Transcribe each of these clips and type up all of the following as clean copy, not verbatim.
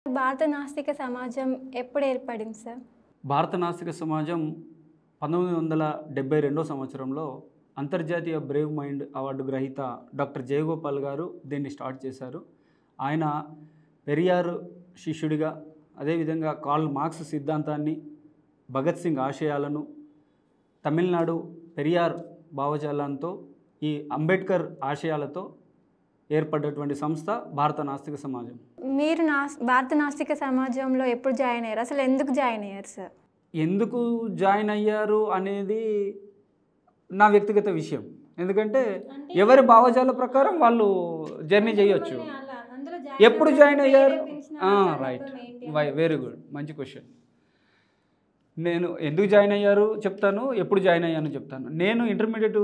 భారత నాస్తిక సమాజం ఎప్పుడు ఏర్పడింది సార్? భారత నాస్తిక సమాజం 1972 సంవత్సరంలో అంతర్జాతీయ బ్రేవ్ మైండ్ అవార్డు గ్రహీత డాక్టర్ జయగోపాల్ గారు దీన్ని స్టార్ట్ చేశారు. ఆయన పెరియార్ శిష్యుడిగా, అదేవిధంగా కార్ల్ మార్క్స్ సిద్ధాంతాన్ని, భగత్ సింగ్ ఆశయాలను, తమిళనాడు పెరియార్ భావజాలంతో, ఈ అంబేద్కర్ ఆశయాలతో ఏర్పడ్డటువంటి సంస్థ భారత నాస్తిక సమాజం. మీరు భారత నాస్తిక సమాజంలో ఎప్పుడు జాయిన్ అయ్యారు? అసలు ఎందుకు జాయిన్ అయ్యారు సార్? ఎందుకు జాయిన్ అయ్యారు అనేది నా వ్యక్తిగత విషయం. ఎందుకంటే ఎవరి భావజాల ప్రకారం వాళ్ళు జర్నీ చేయొచ్చు. ఎప్పుడు జాయిన్ అయ్యారు? రైట్, వెరీ గుడ్, మంచి క్వశ్చన్. నేను ఎందుకు జాయిన్ అయ్యారు చెప్తాను, ఎప్పుడు జాయిన్ అయ్యాను చెప్తాను. నేను ఇంటర్మీడియట్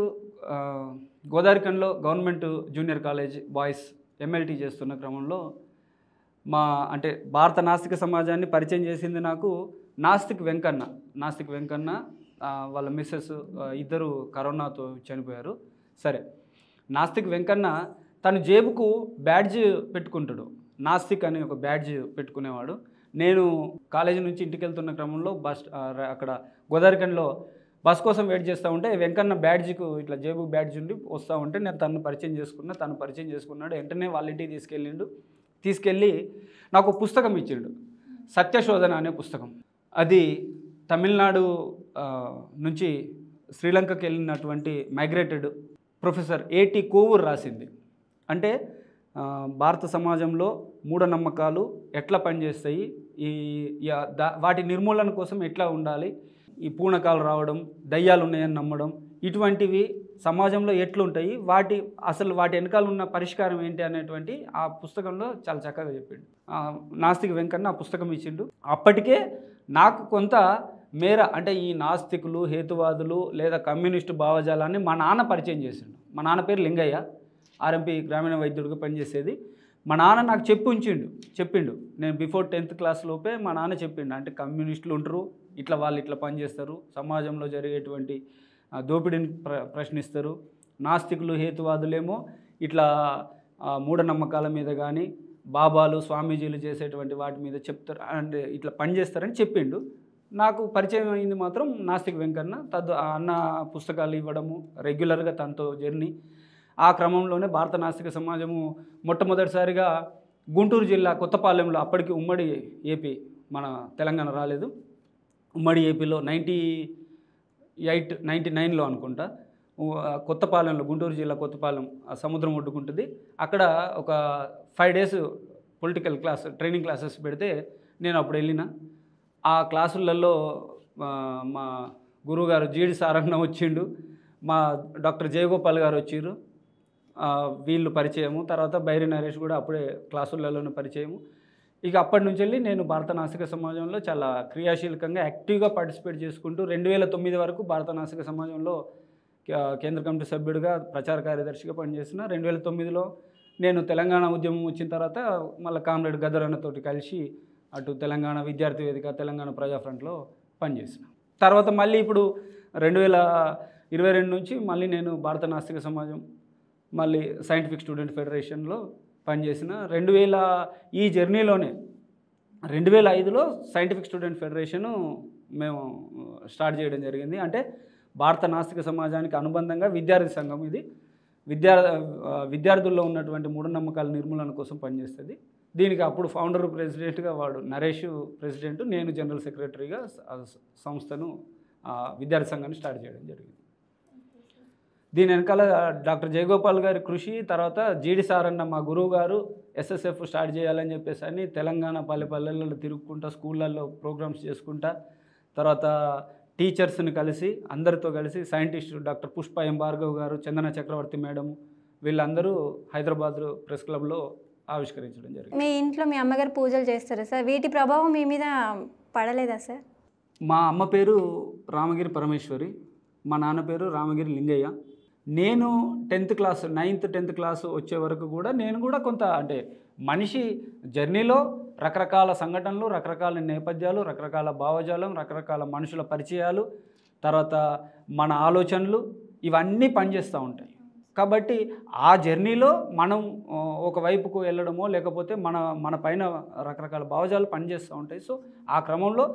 గోదావరిఖండ్లో government junior college boys MLT చేస్తున్న క్రమంలో భారత నాస్తిక సమాజాన్ని పరిచయం చేసింది నాకు నాస్తిక్ వెంకన్న. వాళ్ళ మిస్సెస్ ఇద్దరు కరోనాతో చనిపోయారు. సరే, నాస్తిక్ వెంకన్న తను జేబుకు బ్యాడ్జ్ పెట్టుకుంటాడు, నాస్తిక్ అనే ఒక బ్యాడ్జ్ పెట్టుకునేవాడు. నేను కాలేజీ నుంచి ఇంటికి వెళ్తున్న క్రమంలో అక్కడ గోదావరిఖండ్లో బస్ కోసం వెయిట్ చేస్తూ ఉంటే వెంకన్న బ్యాడ్జ్కు ఇట్లా జేబు బ్యాడ్జ్ ఉండి వస్తూ ఉంటే నేను తను పరిచయం చేసుకున్నాడు. వెంటనే వాళ్ళ ఇంటికి తీసుకెళ్ళి నాకు పుస్తకం ఇచ్చిండు, సత్యశోధన అనే పుస్తకం. అది తమిళనాడు నుంచి శ్రీలంకకి వెళ్ళినటువంటి మైగ్రేటెడ్ ప్రొఫెసర్ ఏటి కోవూర్ రాసింది. అంటే భారత సమాజంలో మూఢనమ్మకాలు ఎట్లా పనిచేస్తాయి, వాటి నిర్మూలన కోసం ఎట్లా ఉండాలి, ఈ పూనకాలు రావడం, దయ్యాలు ఉన్నాయని నమ్మడం, ఇటువంటివి సమాజంలో ఎట్లుంటాయి, వాటి వెనకాల ఉన్న పరిష్కారం ఏంటి అనేటువంటి ఆ పుస్తకంలో చాలా చక్కగా చెప్పిండు. నాస్తిక వెంకన్న ఆ పుస్తకం ఇచ్చిండు. అప్పటికే నాకు కొంత మేర ఈ నాస్తికులు, హేతువాదులు లేదా కమ్యూనిస్టు భావజాలాన్ని మా నాన్న పరిచయం చేసిండు. మా నాన్న పేరు లింగయ్య, ఆర్ఎంపీ గ్రామీణ వైద్యుడిగా పనిచేసేది. మా నాన్న నాకు చెప్పిండు. నేను బిఫోర్ 10th క్లాస్ లోపే మా నాన్న చెప్పిండు. అంటే కమ్యూనిస్టులు ఉంటారు, వాళ్ళు ఇట్లా పనిచేస్తారు, సమాజంలో జరిగేటువంటి దోపిడీని ప్రశ్నిస్తారు. నాస్తికులు, హేతువాదులేమో ఇట్లా మూఢనమ్మకాల మీద కానీ బాబాలు, స్వామీజీలు చేసేటువంటి వాటి మీద చెప్తారు, అంటే ఇట్లా పనిచేస్తారని చెప్పిండు. నాకు పరిచయం అయింది మాత్రం నాస్తిక వెంకన్న. అన్న పుస్తకాలు ఇవ్వడము, రెగ్యులర్గా తనతో జర్నీ. ఆ క్రమంలోనే భారత నాస్తిక సమాజము మొట్టమొదటిసారిగా గుంటూరు జిల్లా కొత్తపాలెంలో, అప్పటికి ఉమ్మడి ఏపీ, మన తెలంగాణ రాలేదు, ఉమ్మడి ఏపీలో 99లో అనుకుంటా, కొత్తపాలెంలో, గుంటూరు జిల్లా కొత్తపాలెం సముద్రం ఒడ్డుకుంటుంది. అక్కడ ఒక 5 days పొలిటికల్ ట్రైనింగ్ క్లాసెస్ పెడితే నేను అప్పుడు వెళ్ళిన. ఆ క్లాసులలో మా గురువుగారు జీడి సారన్న వచ్చిండు, మా డాక్టర్ జయగోపాల్ గారు వచ్చిర్రు, వీళ్ళు పరిచయము. తర్వాత బైరి నరేష్ కూడా అప్పుడే క్లాసులలోనే పరిచయము. ఇక అప్పటి నుంచి వెళ్ళి నేను భారత నాస్తిక సమాజంలో చాలా క్రియాశీలకంగా యాక్టివ్గా పార్టిసిపేట్ చేసుకుంటూ 2009 వరకు భారత నాస్తిక సమాజంలో కేంద్ర కమిటీ సభ్యుడిగా, ప్రచార కార్యదర్శిగా పనిచేసిన. 2009లో నేను తెలంగాణ ఉద్యమం వచ్చిన తర్వాత మళ్ళీ కామ్రేడ్ గదర్ అన్నతోటి కలిసి అటు తెలంగాణ విద్యార్థి వేదిక, తెలంగాణ ప్రజా ఫ్రంట్లో పనిచేసిన. తర్వాత మళ్ళీ ఇప్పుడు 2022 నుంచి మళ్ళీ నేను భారత నాస్తిక సమాజం, మళ్ళీ సైంటిఫిక్ స్టూడెంట్ ఫెడరేషన్లో పనిచేసిన. ఈ జర్నీలోనే 2005లో సైంటిఫిక్ స్టూడెంట్ ఫెడరేషను మేము స్టార్ట్ చేయడం జరిగింది. అంటే భారత నాస్తిక సమాజానికి అనుబంధంగా విద్యార్థి సంఘం ఇది. విద్యార్థుల్లో ఉన్నటువంటి మూఢనమ్మకాల నిర్మూలన కోసం పనిచేస్తుంది. దీనికి అప్పుడు ఫౌండర్, ప్రెసిడెంట్గా వాడు నరేష్ ప్రెసిడెంట్, నేను జనరల్ సెక్రటరీగా సంస్థను, విద్యార్థి సంఘాన్ని స్టార్ట్ చేయడం జరిగింది. దీని వెనకాల డాక్టర్ జయగోపాల్ గారి కృషి, తర్వాత జీడి సారన్న మా గురువు గారు ఎస్ఎస్ఎఫ్ స్టార్ట్ చేయాలని చెప్పేసి అని తెలంగాణ పల్లెలలో తిరుగుకుంటా, స్కూళ్ళల్లో ప్రోగ్రామ్స్ చేసుకుంటా, తర్వాత టీచర్స్ని కలిసి, అందరితో కలిసి సైంటిస్టు డాక్టర్ పుష్ప ఎం భార్గవ్ గారు, చందన చక్రవర్తి మేడం, వీళ్ళందరూ హైదరాబాద్ ప్రెస్ క్లబ్లో ఆవిష్కరించడం జరిగింది. మీ ఇంట్లో మీ అమ్మగారు పూజలు చేస్తారా సార్? వీటి ప్రభావం మీ మీద పడలేదా సార్? మా అమ్మ పేరు రామగిరి పరమేశ్వరి, మా నాన్న పేరు రామగిరి లింగయ్య. నేను 9th 10th క్లాసు వచ్చే వరకు కూడా నేను కూడా కొంత మనిషి జర్నీలో రకరకాల సంఘటనలు, రకరకాల నేపథ్యాలు, రకరకాల భావజాలం, రకరకాల మనుషుల పరిచయాలు, తర్వాత మన ఆలోచనలు, ఇవన్నీ పనిచేస్తూ ఉంటాయి. కాబట్టి ఆ జర్నీలో మనం ఒకవైపుకు వెళ్ళడమో లేకపోతే మన మన పైన రకరకాల భావజాలు పనిచేస్తూ ఉంటాయి. సో ఆ క్రమంలో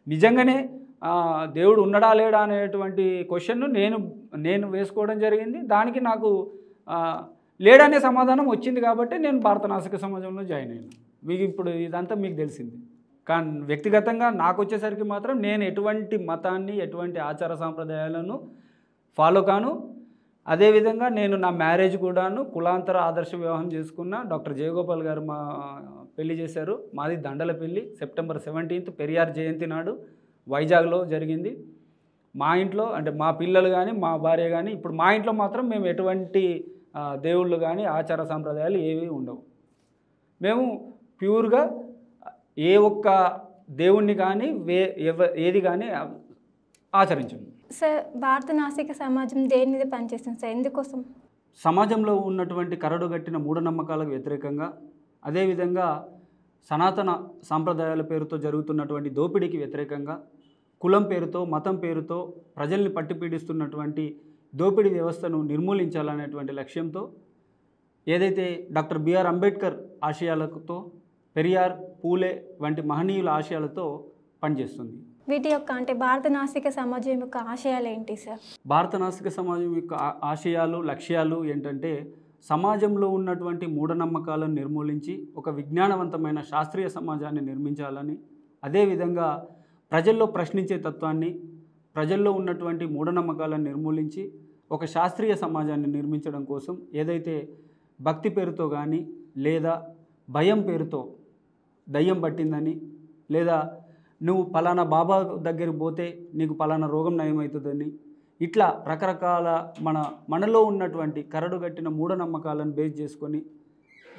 నిజంగానే దేవుడు ఉన్నాడా లేడా అనేటువంటి క్వశ్చన్ను నేను వేసుకోవడం జరిగింది. దానికి నాకు లేడనే సమాధానం వచ్చింది కాబట్టి నేను భారత నాస్తిక సమాజంలో జాయిన్ అయ్యాను. మీకు ఇప్పుడు ఇదంతా మీకు తెలిసింది. కానీ వ్యక్తిగతంగా నాకు వచ్చేసరికి మాత్రం నేను ఎటువంటి మతాన్ని ఎటువంటి ఆచార సాంప్రదాయాలను ఫాలో కాను. అదేవిధంగా నేను నా మ్యారేజ్ కూడాను కులాంతర ఆదర్శ వివాహం చేసుకున్న. డాక్టర్ జయగోపాల్ గారు మా పెళ్లి చేశారు. మాది దండల పెళ్లి సెప్టెంబర్ 17 పెరియార్ జయంతి నాడు వైజాగ్లో జరిగింది. మా ఇంట్లో అంటే మా పిల్లలు కానీ మా భార్య కానీ ఇప్పుడు మా ఇంట్లో మాత్రం మేము ఎటువంటి దేవుళ్ళు కానీ ఆచార సాంప్రదాయాలు ఏవి ఉండవు. మేము ప్యూర్గా ఏ ఒక్క దేవుణ్ణి కానీ ఏది కానీ ఆచరించము. సార్ భారత నాస్తిక సమాజం దేని మీద పనిచేస్తుంది సార్? ఎందుకోసం? సమాజంలో ఉన్నటువంటి కరడుగట్టిన మూఢనమ్మకాలకు వ్యతిరేకంగా, అదేవిధంగా సనాతన సాంప్రదాయాల పేరుతో జరుగుతున్నటువంటి దోపిడీకి వ్యతిరేకంగా, కులం పేరుతో మతం పేరుతో ప్రజల్ని పట్టిపీడిస్తున్నటువంటి దోపిడీ వ్యవస్థను నిర్మూలించాలనేటువంటి లక్ష్యంతో ఏదైతే డాక్టర్ బిఆర్ అంబేద్కర్ ఆశయాలతో పెరియార్ పూలే వంటి మహనీయుల ఆశయాలతో పనిచేస్తుంది. వీటి యొక్క అంటే భారత నాస్తిక సమాజం యొక్క ఆశయాలు ఏంటి సార్? భారత నాస్తిక సమాజం యొక్క ఆశయాలు లక్ష్యాలు ఏంటంటే సమాజంలో ఉన్నటువంటి మూఢనమ్మకాలను నిర్మూలించి ఒక విజ్ఞానవంతమైన శాస్త్రీయ సమాజాన్ని నిర్మించాలని, అదేవిధంగా ప్రజల్లో ప్రశ్నించే తత్వాన్ని, ప్రజల్లో ఉన్నటువంటి మూఢనమ్మకాలను నిర్మూలించి ఒక శాస్త్రీయ సమాజాన్ని నిర్మించడం కోసం ఏదైతే భక్తి పేరుతో కానీ లేదా భయం పేరుతో దయ్యం పట్టిందని లేదా నువ్వు పలానా బాబా దగ్గరికి పోతే నీకు పలానా రోగం నయమవుతుందని ఇట్లా రకరకాల మనలో ఉన్నటువంటి కరడుగట్టిన మూఢనమ్మకాలను బేస్ చేసుకొని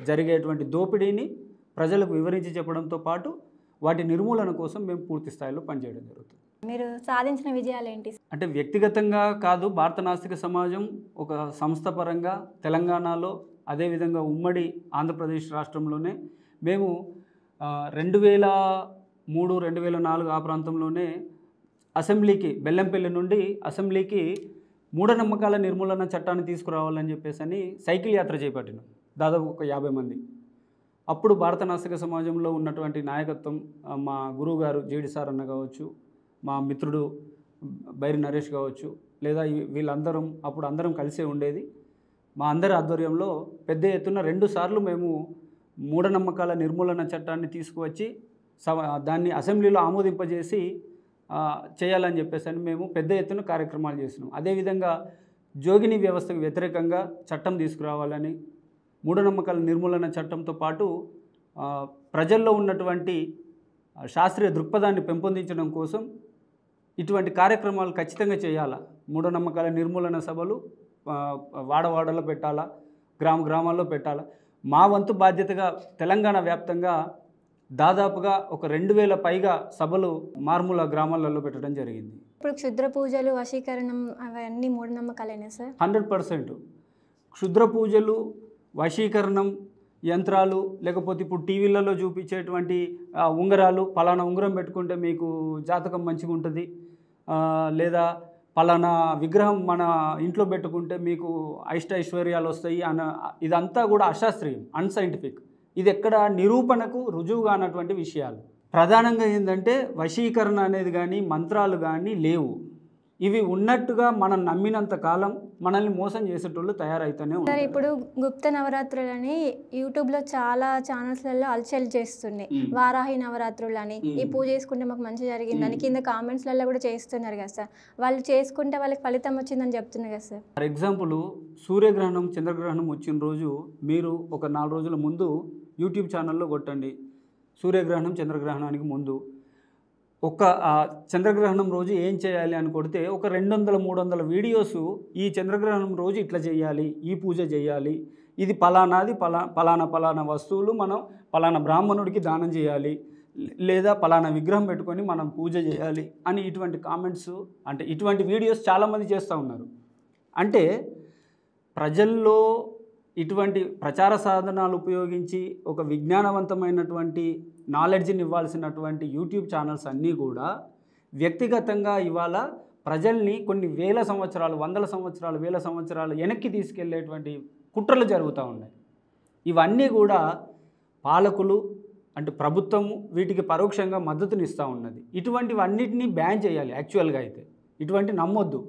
జరిగేటువంటి దోపిడీని ప్రజలకు వివరించి చెప్పడంతో పాటు వాటి నిర్మూలన కోసం మేము పూర్తి స్థాయిలో పనిచేయడం జరుగుతుంది. మీరు సాధించిన విజయాలు ఏంటి? అంటే వ్యక్తిగతంగా కాదు, భారత నాస్తిక సమాజం ఒక సంస్థ పరంగా తెలంగాణలో అదేవిధంగా ఉమ్మడి ఆంధ్రప్రదేశ్ రాష్ట్రంలోనే మేము 2003, 2004 ఆ ప్రాంతంలోనే అసెంబ్లీకి బెల్లంపల్లి నుండి అసెంబ్లీకి మూఢనమ్మకాల నిర్మూలన చట్టాన్ని తీసుకురావాలని చెప్పేసి సైకిల్ యాత్ర చేపట్టినాం. దాదాపు ఒక 50 మంది. అప్పుడు భారత నాస్తిక సమాజంలో ఉన్నటువంటి నాయకత్వం మా గురువు గారు జేడి సార్ అన్న కావచ్చు, మా మిత్రుడు బైరి నరేష్ కావచ్చు, లేదా వీళ్ళందరం అప్పుడు అందరం కలిసే ఉండేది. మా అందరి ఆధ్వర్యంలో పెద్ద ఎత్తున 2 సార్లు మేము మూఢనమ్మకాల నిర్మూలన చట్టాన్ని తీసుకువచ్చి దాన్ని అసెంబ్లీలో ఆమోదింపజేసి చేయాలని చెప్పేసి మేము పెద్ద ఎత్తున కార్యక్రమాలు చేస్తున్నాం. అదేవిధంగా జోగిని వ్యవస్థకు వ్యతిరేకంగా చట్టం తీసుకురావాలని, మూఢనమ్మకాల నిర్మూలన చట్టంతో పాటు ప్రజల్లో ఉన్నటువంటి శాస్త్రీయ దృక్పథాన్ని పెంపొందించడం కోసం ఇటువంటి కార్యక్రమాలు ఖచ్చితంగా చేయాలా. మూఢనమ్మకాల నిర్మూలన సభలు వాడవాడలో పెట్టాలా, గ్రామాల్లో పెట్టాలా. మా వంతు బాధ్యతగా తెలంగాణ వ్యాప్తంగా దాదాపుగా ఒక 2000 పైగా సభలు మారుమూల గ్రామాలలో పెట్టడం జరిగింది. ఇప్పుడు క్షుద్ర పూజలు, వశీకరణం అవన్నీ మూఢనమ్మకాలేనా సార్? 100%. క్షుద్ర పూజలు, వశీకరణం యంత్రాలు, లేకపోతే ఇప్పుడు టీవీలలో చూపించేటువంటి ఉంగరాలు, పలానా ఉంగరం పెట్టుకుంటే మీకు జాతకం మంచిగా ఉంటుంది, లేదా పలానా విగ్రహం మన ఇంట్లో పెట్టుకుంటే మీకు ఐశ్వర్యాలు వస్తాయి ఇదంతా కూడా అశాస్త్రీయం, అన్సైంటిఫిక్. ఇది ఎక్కడ నిరూపణకు రుజువు కానటువంటి విషయాలు. ప్రధానంగా ఏంటంటే వశీకరణ అనేది కానీ మంత్రాలు కానీ లేవు. ఇవి ఉన్నట్టుగా మనం నమ్మినంత కాలం మనల్ని మోసం చేసేటోళ్ళు తయారైతూనే ఉంటారు. సార్ ఇప్పుడు గుప్త నవరాత్రులని యూట్యూబ్లో చాలా ఛానల్స్లలో అలచల్ చేస్తున్నాయి. వారాహి నవరాత్రులని ఈ పూజ చేసుకుంటే మాకు మంచి జరిగిందని కింద కామెంట్స్లలో కూడా చేస్తున్నారు కదా సార్. వాళ్ళు చేసుకుంటే వాళ్ళకి ఫలితం వచ్చిందని చెప్తున్నారు కదా సార్. ఫర్ ఎగ్జాంపుల్ సూర్యగ్రహణం చంద్రగ్రహణం వచ్చిన రోజు మీరు ఒక 4 రోజుల ముందు యూట్యూబ్ ఛానల్లో కొట్టండి సూర్యగ్రహణం చంద్రగ్రహణానికి ముందు. చంద్రగ్రహణం రోజు ఏం చేయాలి అని కొడితే ఒక 200-300 వీడియోస్ ఈ చంద్రగ్రహణం రోజు ఇట్లా చేయాలి, ఈ పూజ చేయాలి, ఇది పలానాది పలానా వస్తువులు మనం పలానా బ్రాహ్మణుడికి దానం చేయాలి, లేదా పలానా విగ్రహం పెట్టుకొని మనం పూజ చేయాలి అని ఇటువంటి కామెంట్స్, అంటే ఇటువంటి వీడియోస్ చాలామంది చేస్తూ ఉన్నారు. అంటే ప్రజల్లో ఇటువంటి ప్రచార సాధనాలు ఉపయోగించి ఒక విజ్ఞానవంతమైనటువంటి నాలెడ్జ్ని ఇవ్వాల్సినటువంటి యూట్యూబ్ ఛానల్స్ అన్నీ కూడా వ్యక్తిగతంగా ఇవాళ ప్రజల్ని కొన్ని వేల సంవత్సరాలు, వందల సంవత్సరాలు, వేల సంవత్సరాలు వెనక్కి తీసుకెళ్లేటువంటి కుట్రలు జరుగుతూ ఉన్నాయి. ఇవన్నీ కూడా పాలకులు అంటే ప్రభుత్వము వీటికి పరోక్షంగా మద్దతునిస్తూ ఉన్నది. ఇటువంటివన్నిటినీ బ్యాన్ చేయాలి. యాక్చువల్గా అయితే ఇటువంటి నమ్మొద్దు.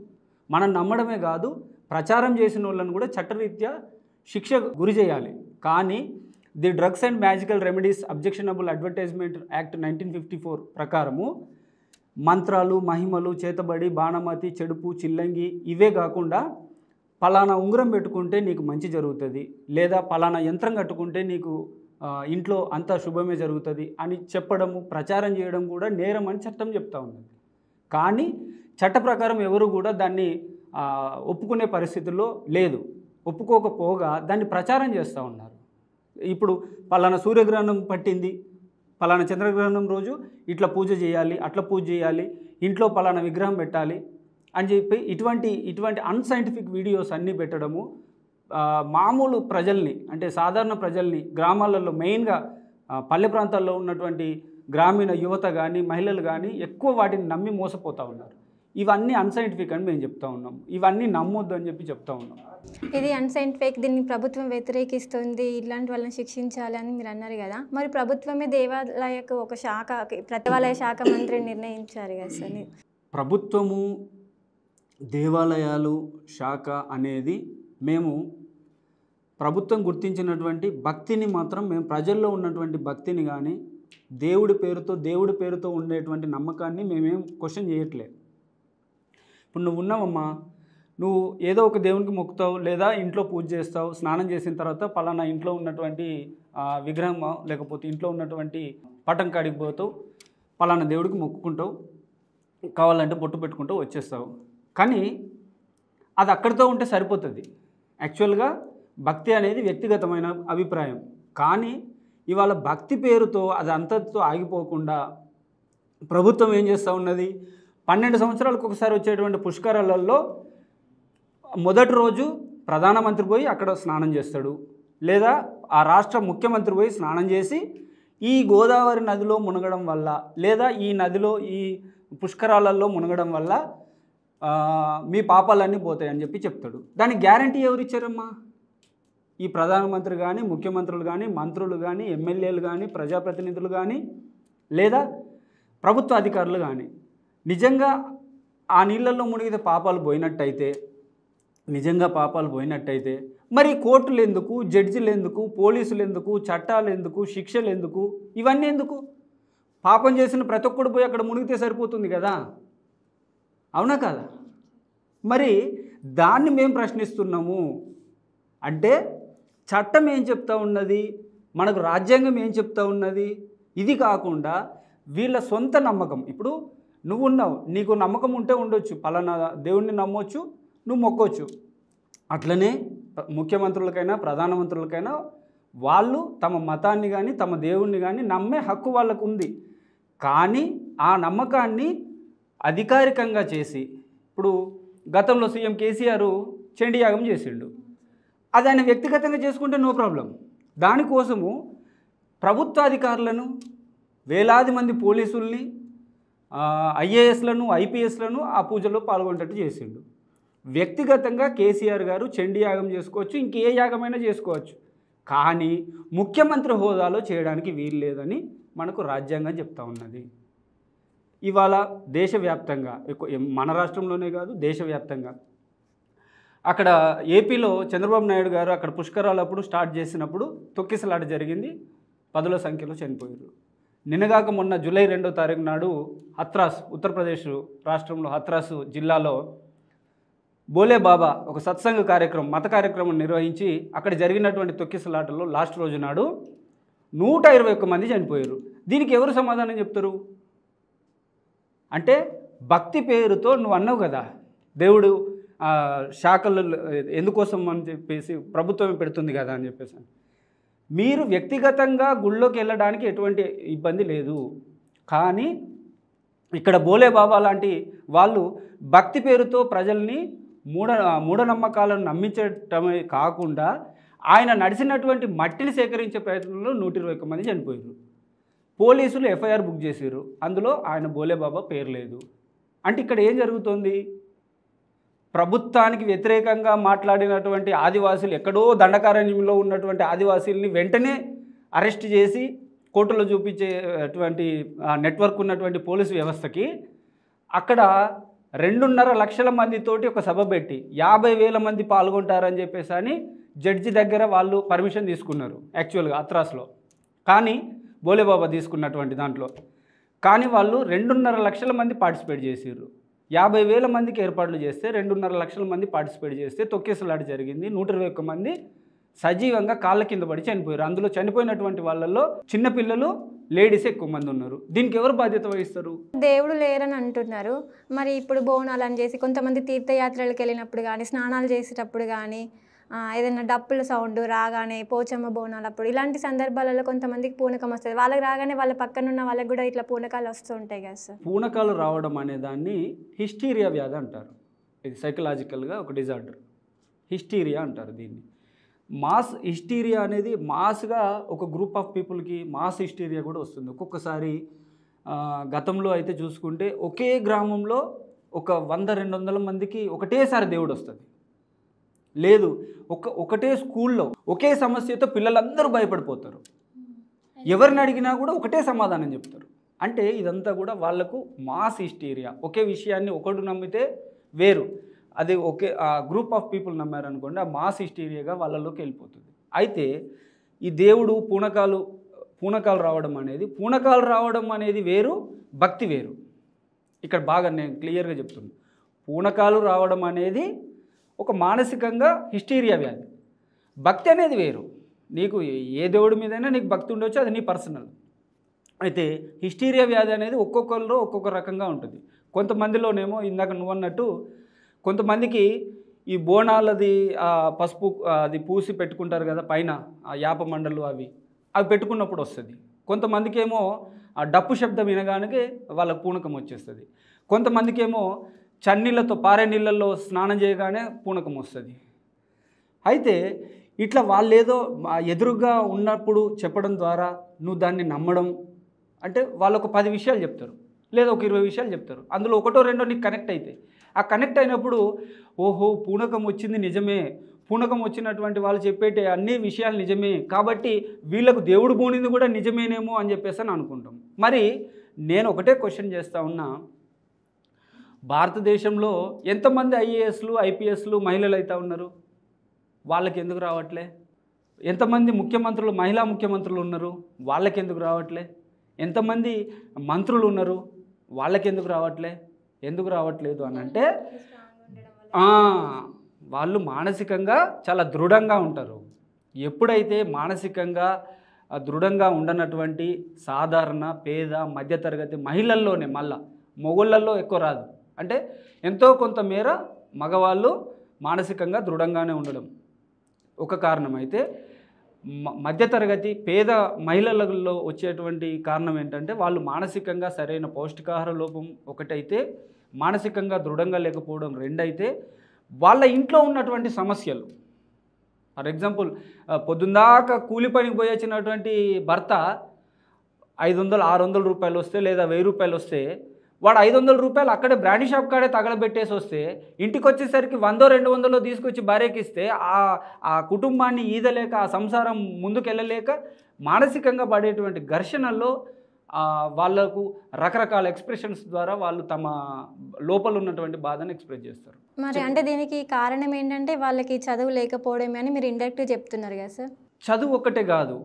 మనం నమ్మడమే కాదు, ప్రచారం చేసిన వాళ్ళని కూడా చట్టరీత్యా శిక్ష గురి చేయాలి. కానీ the drugs and magical remedies objectionable advertisement act 1954 ప్రకారము మంత్రాలు, మహిమలు, చేతబడి, బాణమతి, చెడుపు, చిల్లంగి ఇవే కాకుండా పలానా ఉంగరం పెట్టుకుంటే నీకు మంచి జరుగుతుంది, లేదా పలానా యంత్రం కట్టుకుంటే నీకు ఇంట్లో అంతా శుభమే జరుగుతుంది అని చెప్పడము, ప్రచారం చేయడం కూడా నేరం అని చట్టం చెప్తా ఉన్నది. కానీ చట్ట ప్రకారం ఎవరు కూడా దాన్ని ఒప్పుకునే పరిస్థితుల్లో లేదు. ఒప్పుకోకపోగా దాన్ని ప్రచారం చేస్తూ ఉన్నారు. ఇప్పుడు పలానా సూర్యగ్రహణం పట్టింది, పలానా చంద్రగ్రహణం రోజు ఇట్లా పూజ చేయాలి, అట్లా పూజ చేయాలి, ఇంట్లో పలానా విగ్రహం పెట్టాలి అని చెప్పి ఇటువంటి అన్సైంటిఫిక్ వీడియోస్ అన్నీ పెట్టడము మామూలు ప్రజల్ని అంటే సాధారణ ప్రజల్ని గ్రామాలలో మెయిన్గా పల్లె ప్రాంతాల్లో ఉన్నటువంటి గ్రామీణ యువత కానీ మహిళలు కానీ ఎక్కువ వాటిని నమ్మి మోసపోతూ ఉన్నారు. ఇవన్నీ అన్సైంటిఫిక్ అని మేము చెప్తా ఉన్నాం. ఇవన్నీ నమ్మొద్దు అని చెప్పి చెప్తా ఉన్నాం. ఇది అన్సైంటిఫిక్, దీన్ని ప్రభుత్వం వ్యతిరేకిస్తుంది, ఇలాంటి వాళ్ళని శిక్షించాలి అని మీరు అన్నారు కదా. మరి ప్రభుత్వమే దేవాలయకు ఒక శాఖ, దేవాలయ శాఖ మంత్రి నిర్ణయించారు కదా సార్. ప్రభుత్వము దేవాలయాలు శాఖ అనేది మేము ప్రభుత్వం గుర్తించినటువంటి భక్తిని మాత్రం మేము ప్రజల్లో ఉన్నటువంటి భక్తిని కానీ దేవుడి పేరుతో ఉండేటువంటి నమ్మకాన్ని మేమేం క్వశ్చన్ చేయట్లేదు. ఇప్పుడు నువ్వు ఉన్నావమ్మా, నువ్వు ఏదో ఒక దేవునికి మొక్కుతావు, లేదా ఇంట్లో పూజ చేస్తావు, స్నానం చేసిన తర్వాత పలానా ఇంట్లో ఉన్నటువంటి విగ్రహం లేకపోతే ఇంట్లో ఉన్నటువంటి పటం కాడికి పోతావు, పలానా దేవుడికి మొక్కుకుంటావు, కావాలంటే బొట్టు పెట్టుకుంటావు, వచ్చేస్తావు. కానీ అది అక్కడితో ఉంటే సరిపోతుంది. యాక్చువల్గా భక్తి అనేది వ్యక్తిగతమైన అభిప్రాయం. కానీ ఇవాళ భక్తి పేరుతో అది అంతటితో ఆగిపోకుండా ప్రభుత్వం ఏం చేస్తూ ఉన్నది, 12 సంవత్సరాలకు ఒకసారి వచ్చేటువంటి పుష్కరాలలో మొదటి రోజు ప్రధానమంత్రి పోయి అక్కడ స్నానం చేస్తాడు, లేదా ఆ రాష్ట్ర ముఖ్యమంత్రి పోయి స్నానం చేసి ఈ గోదావరి నదిలో మునగడం వల్ల, లేదా ఈ నదిలో ఈ పుష్కరాలలో మునగడం వల్ల మీ పాపాలన్నీ పోతాయని చెప్పి చెప్తాడు. దానికి గ్యారంటీ ఎవరు ఇచ్చారమ్మా? ఈ ప్రధానమంత్రి కానీ, ముఖ్యమంత్రులు కానీ, మంత్రులు కానీ, ఎమ్మెల్యేలు కానీ, ప్రజాప్రతినిధులు కానీ, లేదా ప్రభుత్వ అధికారులు కానీ. నిజంగా ఆ నీళ్ళల్లో మునిగితే పాపాలు పోయినట్టయితే, నిజంగా పాపాలు పోయినట్టయితే మరి కోర్టులు ఎందుకు, జడ్జిలు ఎందుకు, పోలీసులు ఎందుకు, చట్టాలు ఎందుకు, శిక్షలు ఎందుకు, ఇవన్నీ ఎందుకు? పాపం చేసిన ప్రతి ఒక్కడు పోయి అక్కడ మునిగితే సరిపోతుంది కదా, అవునా కదా? మరి దాన్ని మేము ప్రశ్నిస్తున్నాము. అంటే చట్టం ఏం చెప్తా ఉన్నది, మనకు రాజ్యాంగం ఏం చెప్తా ఉన్నది, ఇది కాకుండా వీళ్ళ సొంత నమ్మకం. ఇప్పుడు నువ్వు ఉన్నావు, నీకు నమ్మకం ఉంటే ఉండొచ్చు, పలానా దేవుణ్ణి నమ్మొచ్చు, నువ్వు మొక్కొచ్చు. అట్లనే ముఖ్యమంత్రులకైనా ప్రధానమంత్రులకైనా వాళ్ళు తమ మతాన్ని కానీ తమ దేవుణ్ణి కానీ నమ్మే హక్కు వాళ్ళకు ఉంది. కానీ ఆ నమ్మకాన్ని అధికారికంగా చేసి, ఇప్పుడు గతంలో సీఎం కేసీఆర్ చండీయాగం చేసిండు, అది ఆయన వ్యక్తిగతంగా చేసుకుంటే నో ప్రాబ్లం. దానికోసము ప్రభుత్వ అధికారులను, వేలాది మంది పోలీసుల్ని, ఐఏఎస్లను, ఐపీఎస్లను ఆ పూజలో పాల్గొనేటట్టు చేసిండు. వ్యక్తిగతంగా కేసీఆర్ గారు చండీయాగం చేసుకోవచ్చు, ఇంకే యాగమైనా చేసుకోవచ్చు. కానీ ముఖ్యమంత్రి హోదాలో చేయడానికి వీలు లేదని మనకు రాజ్యాంగం చెప్తా ఉన్నది. ఇవాళ దేశవ్యాప్తంగా, మన రాష్ట్రంలోనే కాదు దేశవ్యాప్తంగా, అక్కడ ఏపీలో చంద్రబాబు నాయుడు గారు అక్కడ పుష్కరాలప్పుడు స్టార్ట్ చేసినప్పుడు తొక్కిసలాట జరిగింది, 10ల సంఖ్యలో చనిపోయారు. నిన్నగాక మొన్న జూలై 2వ తారీఖు నాడు హత్రాస్, ఉత్తరప్రదేశ్ రాష్ట్రంలో హత్రాస్ జిల్లాలో బోలే బాబా ఒక సత్సంగ కార్యక్రమం, మత కార్యక్రమం నిర్వహించి అక్కడ జరిగినటువంటి తొక్కిసలాటలో లాస్ట్ రోజు నాడు 121 మంది చనిపోయారు. దీనికి ఎవరు సమాధానం చెప్తారు? అంటే భక్తి పేరుతో నువ్వు అన్నావు కదా, దేవుడు శాఖలు ఎందుకోసం అని చెప్పేసి ప్రభుత్వమే పెడుతుంది కదా అని చెప్పేసి, మీరు వ్యక్తిగతంగా గుళ్ళోకి వెళ్ళడానికి ఎటువంటి ఇబ్బంది లేదు. కానీ ఇక్కడ బోలే బాబా లాంటి వాళ్ళు భక్తి పేరుతో ప్రజల్ని మూఢనమ్మకాలను నమ్మించటమే కాకుండా ఆయన నడిచినటువంటి మట్టిని సేకరించే ప్రయత్నంలో 121 మంది చనిపోయారు. పోలీసులు ఎఫ్ఐఆర్ బుక్ చేశారు, అందులో ఆయన బోలే బాబా పేరు లేదు. అంటే ఇక్కడ ఏం జరుగుతోంది? ప్రభుత్వానికి వ్యతిరేకంగా మాట్లాడినటువంటి ఆదివాసీలు, ఎక్కడో దండకారణ్యంలో ఉన్నటువంటి ఆదివాసీల్ని వెంటనే అరెస్ట్ చేసి కోర్టులో చూపించేటువంటి నెట్వర్క్ ఉన్నటువంటి పోలీసు వ్యవస్థకి అక్కడ 2.5 లక్షల మందితోటి ఒక సభ పెట్టి 50,000 మంది పాల్గొంటారని చెప్పేసి అని జడ్జి దగ్గర వాళ్ళు పర్మిషన్ తీసుకున్నారు యాక్చువల్గా అత్రాస్లో. కానీ బోలేబాబా తీసుకున్నటువంటి దాంట్లో కానీ వాళ్ళు 2.5 లక్షల మంది పార్టిసిపేట్ చేసారు. 50,000 మందికి ఏర్పాట్లు చేస్తే 2.5 లక్షల మంది పార్టిసిపేట్ చేస్తే తొక్కేసలాట జరిగింది. 121 మంది సజీవంగా కాళ్ళ కింద పడి చనిపోయారు. అందులో చనిపోయినటువంటి వాళ్ళల్లో చిన్నపిల్లలు, లేడీస్ ఎక్కువ మంది ఉన్నారు. దీనికి ఎవరు బాధ్యత వహిస్తారు? దేవుడు లేరని అంటున్నారు. మరి ఇప్పుడు బోనాలు అని చేసి కొంతమంది తీర్థయాత్రలకు వెళ్ళినప్పుడు కానీ, స్నానాలు చేసేటప్పుడు కానీ, ఏదైనా డప్పుల సౌండ్ రాగానే పోచమ్మ బోనాలు అప్పుడు ఇలాంటి సందర్భాలలో కొంతమందికి పూనకం వస్తుంది. వాళ్ళకి రాగానే వాళ్ళ పక్కన ఉన్న వాళ్ళకి కూడా ఇట్లా పూనకాలు వస్తూ ఉంటాయి కదా సార్. పూనకాలు రావడం అనే దాన్ని హిస్టీరియా వ్యాధి అంటారు. ఇది సైకలాజికల్గా ఒక డిజార్డర్, హిస్టీరియా అంటారు దీన్ని. మాస్ హిస్టీరియా అనేది మాస్గా ఒక గ్రూప్ ఆఫ్ పీపుల్కి మాస్ హిస్టీరియా కూడా వస్తుంది. ఒక్కొక్కసారి గతంలో అయితే చూసుకుంటే ఒకే గ్రామంలో ఒక 100-200 మందికి ఒకటేసారి దేవుడు వస్తుంది. లేదు ఒకటే స్కూల్లో ఒకే సమస్యతో పిల్లలందరూ భయపడిపోతారు. ఎవరిని అడిగినా కూడా ఒకటే సమాధానం చెప్తారు. అంటే ఇదంతా కూడా వాళ్లకు మాస్ హిస్టీరియా. ఒకే విషయాన్ని ఒకడు నమ్మితే వేరు, అది ఒకే గ్రూప్ ఆఫ్ పీపుల్ నమ్మారనుకోండి, ఆ మాస్ హిస్టీరియాగా వాళ్ళలోకి వెళ్ళిపోతుంది. అయితే ఈ దేవుడు పూనకాలు రావడం అనేది వేరు, భక్తి వేరు. ఇక్కడ బాగా నేను క్లియర్గా చెప్తున్నాను. పూనకాలు రావడం అనేది ఒక మానసికంగా హిస్టీరియా వ్యాధి. భక్తి అనేది వేరు. నీకు ఏ దేవుడి మీదైనా నీకు భక్తి ఉండొచ్చు, అది నీ పర్సనల్. అయితే హిస్టీరియా వ్యాధి అనేది ఒక్కొక్కరిలో ఒక్కొక్క రకంగా ఉంటుంది. కొంతమందిలోనేమో ఇందాక నువ్వు అన్నట్టు కొంతమందికి ఈ బోనాలది పసుపు అది పూసి పెట్టుకుంటారు కదా పైన, ఆ యాప మండలు అవి పెట్టుకున్నప్పుడు వస్తుంది. కొంతమందికి ఏమో ఆ డప్పు శబ్దం వినగానే వాళ్ళకు పూనకం వచ్చేస్తుంది. కొంతమందికి ఏమో చన్నీళ్ళతో పారే నీళ్ళల్లో స్నానం చేయగానే పూనకం వస్తుంది. అయితే ఇట్లా వాళ్ళేదో ఎదురుగా ఉన్నప్పుడు చెప్పడం ద్వారా నువ్వు దాన్ని నమ్మడం అంటే వాళ్ళు ఒక 10 విషయాలు చెప్తారు, లేదా ఒక 20 విషయాలు చెప్తారు. అందులో ఒకటో రెండో నీకు కనెక్ట్ అవుతాయి. ఆ కనెక్ట్ అయినప్పుడు ఓహో పూనకం వచ్చింది నిజమే, పూనకం వచ్చినటువంటి వాళ్ళు చెప్పేటి అన్ని విషయాలు నిజమే, కాబట్టి వీళ్ళకు దేవుడు పోనింది కూడా నిజమేనేమో అని చెప్పేసి అని అనుకుంటాం. మరి నేను ఒకటే క్వశ్చన్ చేస్తూ ఉన్నా, భారతదేశంలో ఎంతమంది ఐఏఎస్లు ఐపీఎస్లు మహిళలు అయితే ఉన్నారు? వాళ్ళకి ఎందుకు రావట్లే? ఎంతమంది ముఖ్యమంత్రులు మహిళా ముఖ్యమంత్రులు ఉన్నారు? వాళ్ళకి ఎందుకు రావట్లే? ఎంతమంది మంత్రులు ఉన్నారు? వాళ్ళకి ఎందుకు రావట్లే? ఎందుకు రావట్లేదు అని అంటే వాళ్ళు మానసికంగా చాలా దృఢంగా ఉంటారు. ఎప్పుడైతే మానసికంగా దృఢంగా ఉండనటువంటి సాధారణ పేద మధ్యతరగతి మహిళల్లోనే, మళ్ళా మొగోళ్ళల్లో ఎక్కువ రాదు, అంటే ఎంతో కొంత మేర మగవాళ్ళు మానసికంగా దృఢంగానే ఉండడం ఒక కారణం. అయితే మధ్యతరగతి పేద మహిళలలో వచ్చేటువంటి కారణం ఏంటంటే వాళ్ళు మానసికంగా సరైన పౌష్టికాహార లోపం ఒకటైతే, మానసికంగా దృఢంగా లేకపోవడం రెండైతే, వాళ్ళ ఇంట్లో ఉన్నటువంటి సమస్యలు. ఫర్ ఎగ్జాంపుల్ పొద్దుందాకా కూలి పనికి పోయి వచ్చినటువంటి భర్త 500-600 రూపాయలు వస్తే లేదా 1000 రూపాయలు వస్తే వాడు 500 రూపాయలు అక్కడే బ్రాండీ షాప్ కాడే తగలబెట్టేసి వస్తే ఇంటికి వచ్చేసరికి 100-200 తీసుకొచ్చి భార్యకి ఇస్తే ఆ కుటుంబాన్ని ఈదలేక, ఆ సంసారం ముందుకెళ్ళలేక మానసికంగా పడేటువంటి ఘర్షణల్లో వాళ్ళకు రకరకాల ఎక్స్ప్రెషన్స్ ద్వారా వాళ్ళు తమ లోపల ఉన్నటువంటి బాధను ఎక్స్ప్రెస్ చేస్తారు. మరి అంటే దీనికి కారణం ఏంటంటే వాళ్ళకి చదువు లేకపోవడమే అని మీరు ఇండైరెక్ట్గా చెప్తున్నారు కదా సార్. చదువు ఒక్కటే కాదు,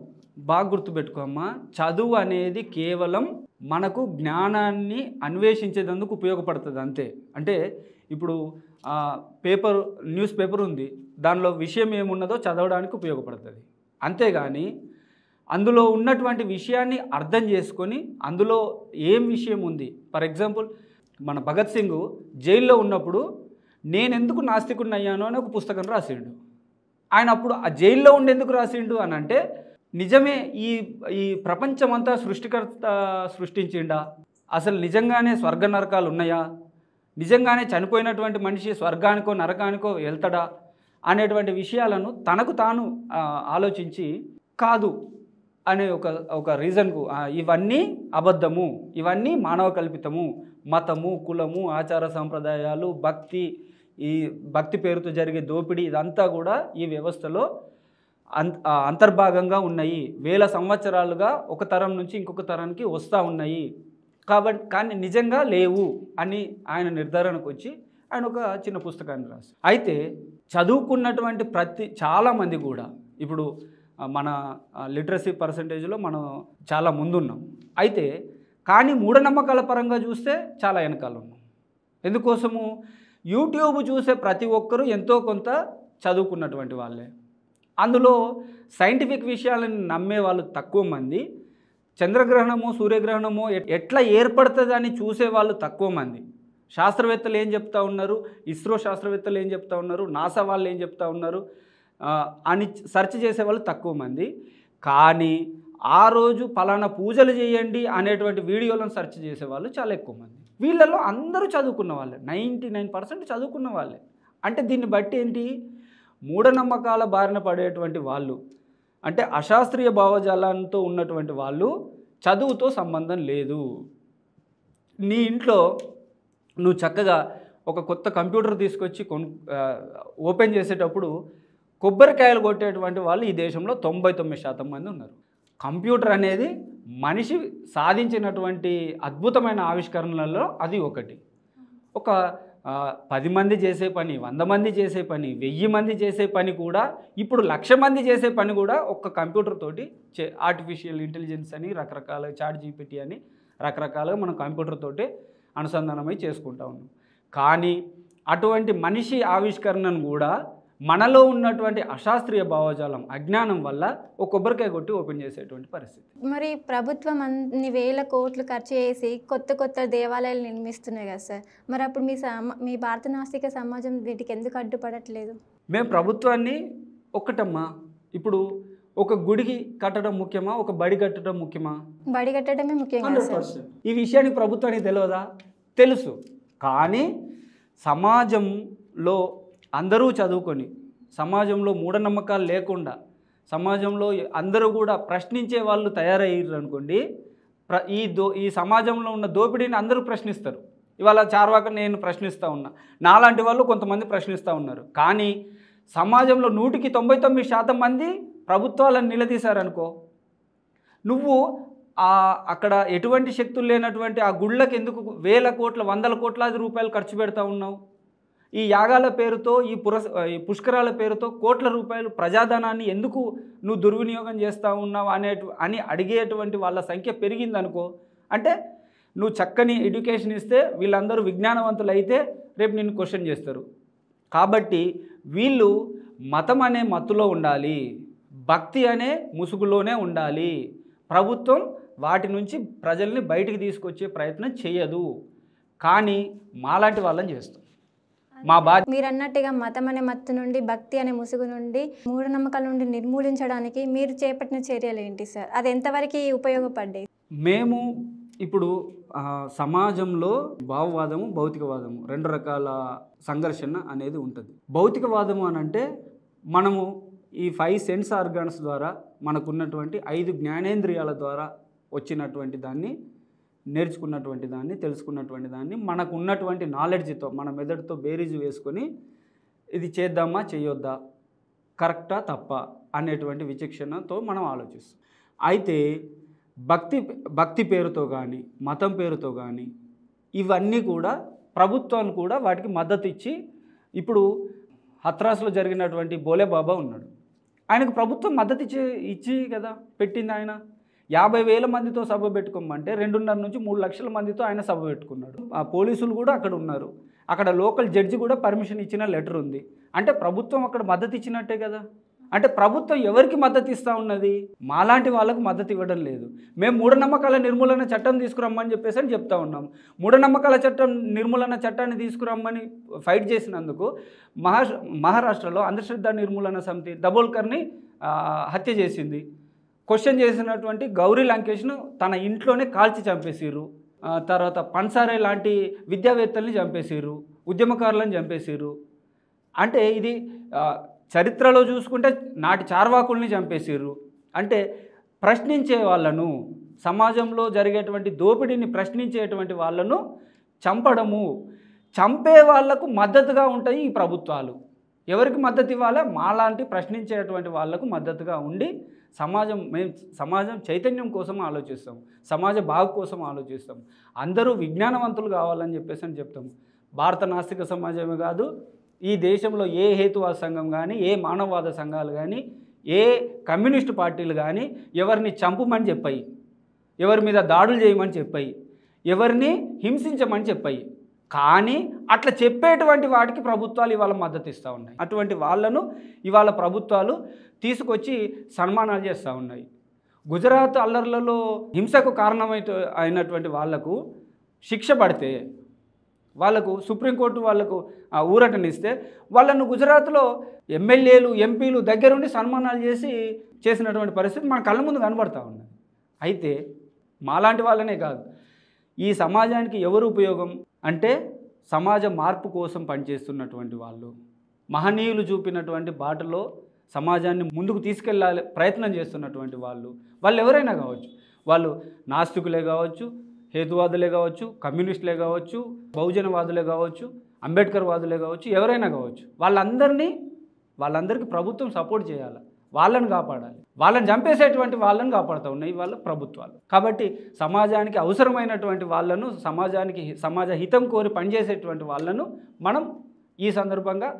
బాగా గుర్తుపెట్టుకోమ్మా, చదువు అనేది కేవలం మనకు జ్ఞానాన్ని అన్వేషించేందుకు ఉపయోగపడుతుంది అంతే. అంటే ఇప్పుడు న్యూస్ పేపర్ ఉంది, దానిలో విషయం ఏమున్నదో చదవడానికి ఉపయోగపడుతుంది. అంతేగాని అందులో ఉన్నటువంటి విషయాన్ని అర్థం చేసుకొని అందులో ఏం విషయం ఉంది. ఫర్ ఎగ్జాంపుల్ మన భగత్ సింగ్ జైల్లో ఉన్నప్పుడు నేనెందుకు నాస్తికుడిని అయ్యాను అని ఒక పుస్తకం రాసిండు. ఆయన అప్పుడు ఆ జైల్లో ఉండేందుకు రాసిండు అని అంటే నిజమే ఈ ప్రపంచమంతా సృష్టికర్త సృష్టించిండా? అసలు నిజంగానే స్వర్గ నరకాలు ఉన్నాయా? నిజంగానే చనిపోయినటువంటి మనిషి స్వర్గానికో నరకానికో వెళ్తాడా అనేటువంటి విషయాలను తనకు తాను ఆలోచించి, కాదు అనే ఒక రీజన్కు ఇవన్నీ అబద్ధము, ఇవన్నీ మానవ కల్పితము, మతము, కులము, ఆచార సంప్రదాయాలు, ఈ భక్తి పేరుతో జరిగే దోపిడీ ఇదంతా కూడా ఈ వ్యవస్థలో అంతర్భాగంగా ఉన్నాయి. వేల సంవత్సరాలుగా ఒక తరం నుంచి ఇంకొక తరానికి వస్తూ ఉన్నాయి. కాబట్టి కానీ నిజంగా లేవు అని ఆయన నిర్ధారణకు వచ్చి ఆయన ఒక చిన్న పుస్తకాన్ని రాశారు. అయితే చదువుకున్నటువంటి చాలామంది కూడా ఇప్పుడు మన లిటరసీ పర్సంటేజ్లో మనం చాలా ముందున్నాం. అయితే కానీ మూఢనమ్మకాల పరంగా చూస్తే చాలా వెనకాల ఉన్నాం. ఎందుకోసము? యూట్యూబ్ చూసే ప్రతి ఒక్కరూ ఎంతో కొంత చదువుకున్నటువంటి వాళ్ళే. అందులో సైంటిఫిక్ విషయాలను నమ్మే వాళ్ళు తక్కువ మంది, చంద్రగ్రహణము సూర్యగ్రహణము ఎట్లా ఏర్పడుతుంది అని చూసేవాళ్ళు తక్కువ మంది. శాస్త్రవేత్తలు ఏం చెప్తా ఉన్నారు, ఇస్రో శాస్త్రవేత్తలు ఏం చెప్తా ఉన్నారు, నాసా వాళ్ళు ఏం చెప్తా ఉన్నారు అని సెర్చ్ చేసేవాళ్ళు తక్కువ మంది. కానీ ఆ రోజు పలానా పూజలు చేయండి అనేటువంటి వీడియోలను సెర్చ్ చేసేవాళ్ళు చాలా ఎక్కువ మంది. వీళ్ళలో అందరూ చదువుకున్న వాళ్ళే, 99% చదువుకున్న వాళ్ళే. అంటే దీన్ని బట్టి ఏంటి, మూఢనమ్మకాల బారిన పడేటువంటి వాళ్ళు, అంటే అశాస్త్రీయ భావజాలంతో ఉన్నటువంటి వాళ్ళు చదువుతో సంబంధం లేదు. నీ ఇంట్లో నువ్వు చక్కగా ఒక కొత్త కంప్యూటర్ తీసుకొచ్చి ఓపెన్ చేసేటప్పుడు కొబ్బరికాయలు కొట్టేటువంటి వాళ్ళు ఈ దేశంలో 99% మంది ఉన్నారు. కంప్యూటర్ అనేది మనిషి సాధించినటువంటి అద్భుతమైన ఆవిష్కరణలలో అది ఒకటి. ఒక 10 మంది చేసే పని, 100 మంది చేసే పని, 1000 మంది చేసే పని కూడా, ఇప్పుడు 1,00,000 మంది చేసే పని కూడా ఒక్క కంప్యూటర్ తోటి ఆర్టిఫిషియల్ ఇంటెలిజెన్స్ అని రకరకాల ChatGPT అని రకరకాలుగా మనం కంప్యూటర్ తోటి అనుసంధానమై చేసుకుంటా ఉన్నాం. కానీ అటువంటి మనిషి ఆవిష్కరణను కూడా మనలో ఉన్నటువంటి అశాస్త్రీయ భావజాలం, అజ్ఞానం వల్ల ఒక కొబ్బరికాయ కొట్టి ఓపెన్ చేసేటువంటి పరిస్థితి. మరి ప్రభుత్వం అన్ని వేల కోట్లు ఖర్చు చేసి కొత్త దేవాలయాలు నిర్మిస్తున్నాయి కదా సార్, మరి అప్పుడు మీ భారత నాస్తిక సమాజం వీటికి ఎందుకు అడ్డుపడట్లేదు? మేము ప్రభుత్వాన్ని ఒక్కటమ్మా, ఇప్పుడు ఒక గుడికి కట్టడం ముఖ్యమా, ఒక బడి కట్టడం ముఖ్యమా? బడి కట్టడమే ముఖ్యం. ఈ విషయానికి ప్రభుత్వానికి తెలియదా? తెలుసు. కానీ సమాజంలో అందరూ చదువుకొని, సమాజంలో మూఢనమ్మకాలు లేకుండా, సమాజంలో అందరూ కూడా ప్రశ్నించే వాళ్ళు తయారయ్యారు అనుకోండి, ఈ సమాజంలో ఉన్న దోపిడీని అందరూ ప్రశ్నిస్తారు. ఇవాళ చార్వాక నేను ప్రశ్నిస్తూ ఉన్నా, నాలాంటి వాళ్ళు కొంతమంది ప్రశ్నిస్తూ ఉన్నారు. కానీ సమాజంలో 99% మంది ప్రభుత్వాలను నిలదీశారనుకో, నువ్వు అక్కడ ఎటువంటి శక్తులు లేనటువంటి ఆ గుళ్ళకి ఎందుకు వేల కోట్ల 100 కోట్లాది రూపాయలు ఖర్చు పెడతా ఉన్నావు? ఈ యాగాల పేరుతో, ఈ పుష్కరాల పేరుతో కోట్ల రూపాయలు ప్రజాధనాన్ని ఎందుకు నువ్వు దుర్వినియోగం చేస్తూ ఉన్నావు అని అడిగేటువంటి వాళ్ళ సంఖ్య పెరిగిందనుకో, అంటే నువ్వు చక్కని ఎడ్యుకేషన్ ఇస్తే వీళ్ళందరూ విజ్ఞానవంతులు అయితే రేపు నిన్ను క్వశ్చన్ చేస్తారు. కాబట్టి వీళ్ళు మతం అనే మత్తులో ఉండాలి, భక్తి అనే ముసుగులోనే ఉండాలి. ప్రభుత్వం వాటి నుంచి ప్రజల్ని బయటికి తీసుకొచ్చే ప్రయత్నం చేయదు. కానీ మాలాంటి వాళ్ళని చేస్తాం. మీరు అన్నట్టుగా మతం అనే మత్తు నుండి, భక్తి అనే ముసుగు నుండి, మూఢనమ్మకాల నుండి నిర్మూలించడానికి మీరు చేపట్టిన చర్యలు ఏంటి సార్? అది ఎంతవరకు ఉపయోగపడ్డాయి? మేము ఇప్పుడు సమాజంలో భావవాదము, భౌతికవాదము 2 రకాల సంఘర్షణ అనేది ఉంటుంది. భౌతికవాదము అని అంటే మనము ఈ 5 సెన్స్ ఆర్గాన్స్ ద్వారా, మనకున్నటువంటి 5 జ్ఞానేంద్రియాల ద్వారా వచ్చినటువంటి దాన్ని, నేర్చుకున్నటువంటి దాన్ని, తెలుసుకున్నటువంటి దాన్ని, మనకు ఉన్నటువంటి నాలెడ్జ్తో, మన మెదడుతో బేరీజు వేసుకొని ఇది చేద్దామా చేయొద్దా, కరెక్టా తప్ప అనేటువంటి విచక్షణతో మనం ఆలోచిస్తాం. అయితే భక్తి పేరుతో కానీ, మతం పేరుతో కానీ ఇవన్నీ కూడా ప్రభుత్వాలు కూడా వాటికి మద్దతు ఇచ్చి, ఇప్పుడు హత్రాస్లో జరిగినటువంటి బోలేబాబా ఉన్నాడు, ఆయనకు ప్రభుత్వం మద్దతు ఇచ్చి కదా పెట్టింది. ఆయన 50,000 మందితో సభ పెట్టుకోమంటే 2.5 నుంచి 3 లక్షల మందితో ఆయన సభ పెట్టుకున్నాడు. ఆ పోలీసులు కూడా అక్కడ ఉన్నారు, అక్కడ లోకల్ జడ్జి కూడా పర్మిషన్ ఇచ్చిన లెటర్ ఉంది. అంటే ప్రభుత్వం అక్కడ మద్దతు ఇచ్చినట్టే కదా. అంటే ప్రభుత్వం ఎవరికి మద్దతు ఇస్తూ ఉన్నది? మాలాంటి వాళ్ళకు మద్దతు ఇవ్వడం లేదు. మేము మూఢనమ్మకాల నిర్మూలన చట్టం తీసుకురమ్మని చెప్పేసి అని చెప్తా ఉన్నాం. మూఢనమ్మకాల నిర్మూలన చట్టాన్ని తీసుకురమ్మని ఫైట్ చేసినందుకు మహారాష్ట్రలో అంధశ్రద్ధ నిర్మూలన సమితి దబోల్కర్ని హత్య చేసింది. క్వశ్చన్ చేసినటువంటి గౌరీ లంకేష్ను తన ఇంట్లోనే కాల్చి చంపేసిర్రు. తర్వాత పన్సారే లాంటి విద్యావేత్తల్ని చంపేసిర్రు, ఉద్యమకారులను చంపేసిర్రు. అంటే ఇది చరిత్రలో చూసుకుంటే నాటి చార్వాకుల్ని చంపేసిర్రు. అంటే ప్రశ్నించే వాళ్ళను, సమాజంలో జరిగేటువంటి దోపిడీని ప్రశ్నించేటువంటి వాళ్ళను చంపడము, చంపే వాళ్లకు మద్దతుగా ఉంటాయి ఈ ప్రభుత్వాలు. ఎవరికి మద్దతు ఇవ్వాలి? మాలాంటి ప్రశ్నించేటువంటి వాళ్లకు మద్దతుగా ఉండి సమాజం చైతన్యం కోసం ఆలోచిస్తాం, సమాజ బాగు కోసం ఆలోచిస్తాం, అందరూ విజ్ఞానవంతులు కావాలని చెప్పేసి అని చెప్తాము. భారత నాస్తిక సమాజమే కాదు, ఈ దేశంలో ఏ హేతువాద సంఘం కానీ, ఏ మానవవాద సంఘాలు కానీ, ఏ కమ్యూనిస్టు పార్టీలు కానీ ఎవరిని చంపమని చెప్పాయి, ఎవరి మీద దాడులు చేయమని చెప్పాయి, ఎవరిని హింసించమని చెప్పాయి. కానీ అట్లా చెప్పేటువంటి వాటికి ప్రభుత్వాలు ఇవాళ మద్దతు ఇస్తూ ఉన్నాయి. అటువంటి వాళ్ళను ఇవాళ ప్రభుత్వాలు తీసుకొచ్చి సన్మానాలు చేస్తూ ఉన్నాయి. గుజరాత్ అల్లర్లలో హింసకు అయినటువంటి వాళ్లకు శిక్ష పడితే, వాళ్ళకు సుప్రీంకోర్టు వాళ్ళకు ఊరటనిస్తే వాళ్ళను గుజరాత్లో ఎమ్మెల్యేలు, ఎంపీలు దగ్గరుండి సన్మానాలు చేసినటువంటి పరిస్థితి మన కళ్ళ ముందు కనబడతా ఉన్నది. అయితే మాలాంటి వాళ్ళనే కాదు, ఈ సమాజానికి ఎవరు ఉపయోగం అంటే సమాజ మార్పు కోసం పనిచేస్తున్నటువంటి వాళ్ళు, మహనీయులు చూపినటువంటి బాటలో సమాజాన్ని ముందుకు తీసుకెళ్ళాలి ప్రయత్నం చేస్తున్నటువంటి వాళ్ళు ఎవరైనా కావచ్చు, వాళ్ళు నాస్తికులే కావచ్చు, హేతువాదులే కావచ్చు, కమ్యూనిస్టులే కావచ్చు, బహుజనవాదులే కావచ్చు, అంబేద్కర్ వాదులే కావచ్చు, ఎవరైనా కావచ్చు, వాళ్ళందరికీ ప్రభుత్వం సపోర్ట్ చేయాలి, వాళ్ళని కాపాడాలి. వాళ్ళని చంపేసేటువంటి వాళ్ళని కాపాడుతూ ఉన్నాయి వాళ్ళ ప్రభుత్వాలు. కాబట్టి సమాజానికి అవసరమైనటువంటి వాళ్ళను, సమాజ హితం కోరి పనిచేసేటువంటి వాళ్ళను మనం ఈ సందర్భంగా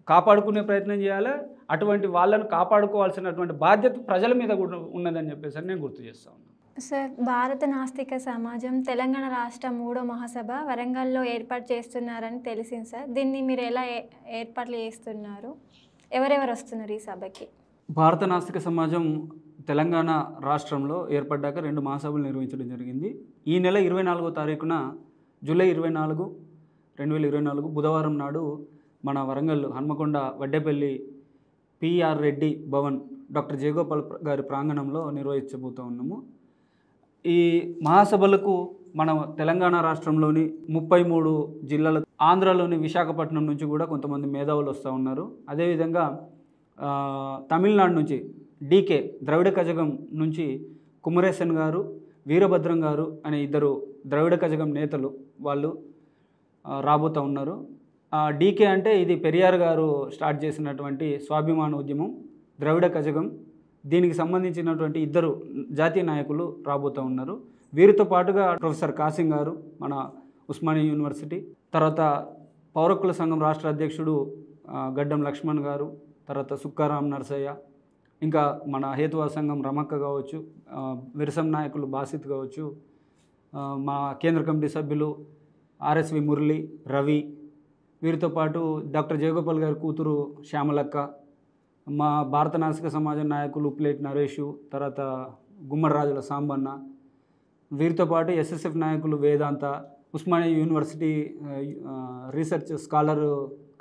కాపాడుకునే ప్రయత్నం చేయాలి. అటువంటి వాళ్ళను కాపాడుకోవాల్సినటువంటి బాధ్యత ప్రజల మీద కూడా ఉన్నదని చెప్పేసి నేను గుర్తు చేస్తా ఉన్నాను. సార్, భారత నాస్తిక సమాజం తెలంగాణ రాష్ట్ర 3వ మహాసభ వరంగల్లో ఏర్పాటు చేస్తున్నారని తెలిసింది సార్. దీన్ని మీరు ఎలా ఏర్పాట్లు చేస్తున్నారు? ఎవరెవరు వస్తున్నారు ఈ సభకి? భారత నాస్తిక సమాజం తెలంగాణ రాష్ట్రంలో ఏర్పడ్డాక 2 మహాసభలు నిర్వహించడం జరిగింది. ఈ నెల 24వ తారీఖున, జూలై 24, 2024 బుధవారం నాడు మన వరంగల్ హన్మకొండ వడ్డేపల్లి పిఆర్ రెడ్డి భవన్ డాక్టర్ జయగోపాల్ గారి ప్రాంగణంలో నిర్వహించబోతూ ఉన్నాము. ఈ మహాసభలకు మన తెలంగాణ రాష్ట్రంలోని 33 జిల్లాల, ఆంధ్రాలోని విశాఖపట్నం నుంచి కూడా కొంతమంది మేధావులు వస్తూ ఉన్నారు. అదేవిధంగా తమిళనాడు నుంచి డీకే ద్రవిడ కజగం నుంచి కుమరేసన్ గారు, వీరభద్రం గారు అనే 2 ద్రవిడ కజగం నేతలు వాళ్ళు రాబోతూ ఉన్నారు. డీకే అంటే ఇది పెరియార్ గారు స్టార్ట్ చేసినటువంటి స్వాభిమాన ఉద్యమం, ద్రవిడ కజగం. దీనికి సంబంధించినటువంటి 2 జాతీయ నాయకులు రాబోతూ ఉన్నారు. వీరితో పాటుగా ప్రొఫెసర్ కాసిం గారు మన ఉస్మానియా యూనివర్సిటీ, తర్వాత పౌరకుల సంఘం రాష్ట్ర అధ్యక్షుడు గడ్డం లక్ష్మణ్ గారు, తర్వాత సుక్కారాం నర్సయ్య, ఇంకా మన హేతువాద సంఘం రమక్క కావచ్చు, విరసం నాయకులు బాసిత్ కావచ్చు, మా కేంద్ర కమిటీ సభ్యులు ఆర్ఎస్వి మురళి, రవి, వీరితో పాటు డాక్టర్ జయగోపాల్ గారి కూతురు శ్యామలక్క, మా భారత నాస్తిక సమాజం నాయకులు ప్లేట్ నరేషు, తర్వాత గుమ్మడి రాజుల సాంబన్న, వీరితో పాటు ఎస్ఎస్ఎఫ్ నాయకులు Vedanta, Osmania university research scholar